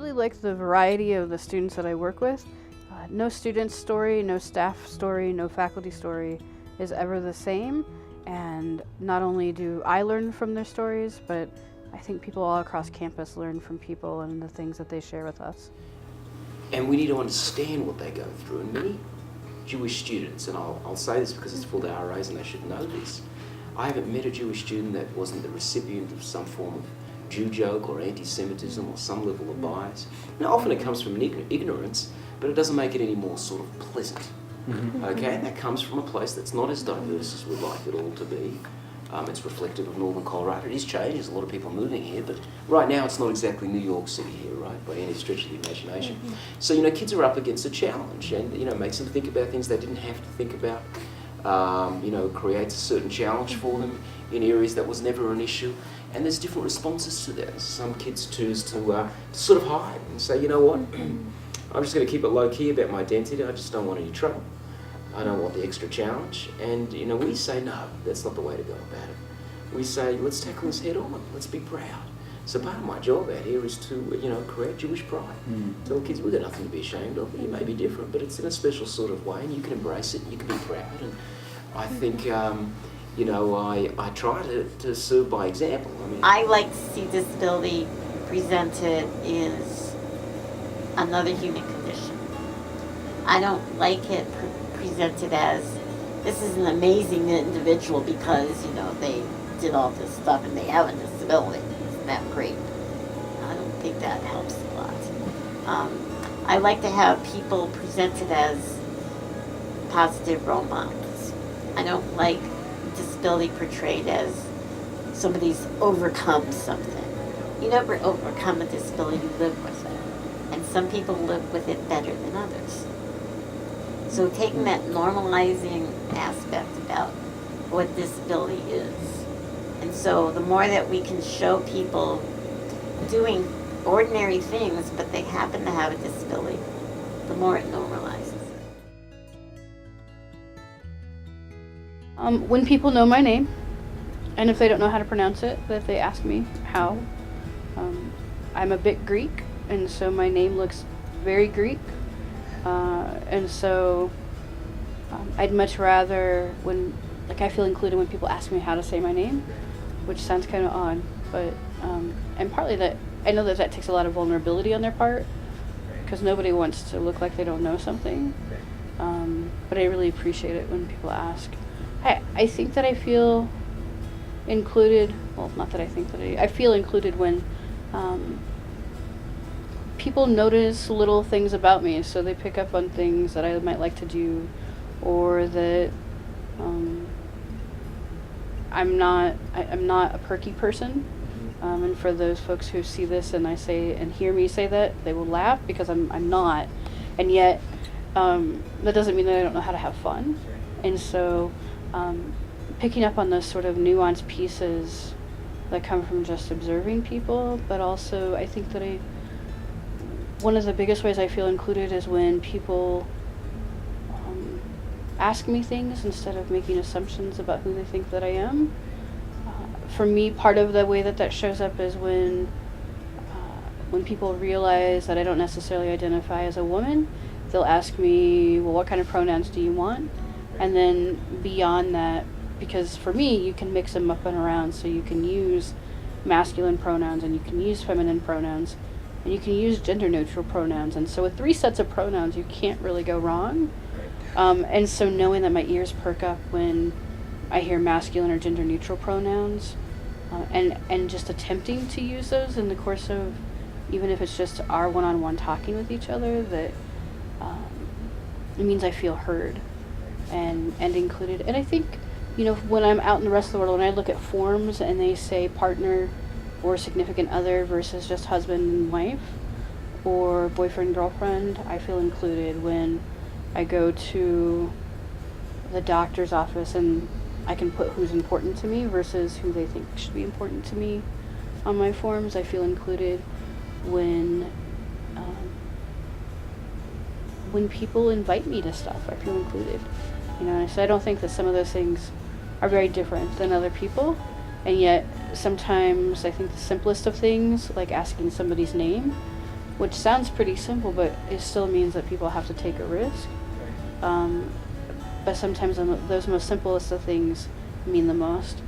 really like the variety of the students that I work with. No student's story, no staff story, no faculty story is ever the same. And not only do I learn from their stories, but I think people all across campus learn from people and the things that they share with us. And we need to understand what they go through. And many Jewish students, and I'll say this because it's for the RAs and they should know this, I haven't met a Jewish student that wasn't the recipient of some form of Jew joke or anti-Semitism or some level of bias. Now often it comes from an ignorance, but it doesn't make it any more sort of pleasant. Okay, and that comes from a place that's not as diverse as we'd like it all to be. It's reflective of northern Colorado. It is changed, there's a lot of people moving here, but right now it's not exactly New York City here, right, by any stretch of the imagination. So, kids are up against a challenge and, makes them think about things they didn't have to think about. Creates a certain challenge for them in areas that was never an issue. And there's different responses to that. Some kids choose to sort of hide and say, you know what, I'm just going to keep it low key about my identity, I just don't want any trouble. I don't want the extra challenge. And, we say, no, that's not the way to go about it. We say, let's tackle this head on, let's be proud. So part of my job out here is to, create Jewish pride. Tell kids, we've got nothing to be ashamed of. You may be different, but it's in a special sort of way, and you can embrace it, and you can be proud. And I think, I try to serve by example. I like to see disability presented as another human condition. I don't like it presented as, this is an amazing individual because, they did all this stuff and they have a disability. Isn't that great? I don't think that helps a lot. I like to have people presented as positive role models. I don't like disability portrayed as somebody's overcome something. You never overcome a disability, you live with it. And some people live with it better than others. So taking that normalizing aspect about what disability is. And so the more that we can show people doing ordinary things, but they happen to have a disability, the more it normalizes. When people know my name, and if they don't know how to pronounce it, that they ask me how. I'm a bit Greek, and so my name looks very Greek. And so I'd much rather I feel included when people ask me how to say my name, which sounds kind of odd, but, and partly that, I know that takes a lot of vulnerability on their part, because nobody wants to look like they don't know something, but I really appreciate it when people ask. I think that I feel included, well, not that I think that I feel included when people notice little things about me, so they pick up on things that I might like to do, or that I'm not a perky person, and for those folks who see this and hear me say that, they will laugh because I'm not, and yet that doesn't mean that I don't know how to have fun, and so picking up on those sort of nuanced pieces that come from just observing people, but also I think that one of the biggest ways I feel included is when people ask me things instead of making assumptions about who they think that I am. For me, part of the way that shows up is when people realize that I don't necessarily identify as a woman, they'll ask me, well, what kind of pronouns do you want? And then beyond that, because for me, you can mix them up and around, so you can use masculine pronouns and you can use feminine pronouns, and you can use gender-neutral pronouns. And so with 3 sets of pronouns, you can't really go wrong. And so knowing that my ears perk up when I hear masculine or gender-neutral pronouns, and just attempting to use those in the course of, even if it's just our one-on-one talking with each other, that it means I feel heard and included. And I think, when I'm out in the rest of the world, when I look at forms and they say partner or significant other versus just husband and wife or boyfriend, girlfriend, I feel included. When I go to the doctor's office and I can put who's important to me versus who they think should be important to me on my forms, I feel included. When people invite me to stuff, I feel included. So I don't think that some of those things are very different than other people, and yet sometimes I think the simplest of things, like asking somebody's name, which sounds pretty simple, but it still means that people have to take a risk. But sometimes those most simplest of things mean the most.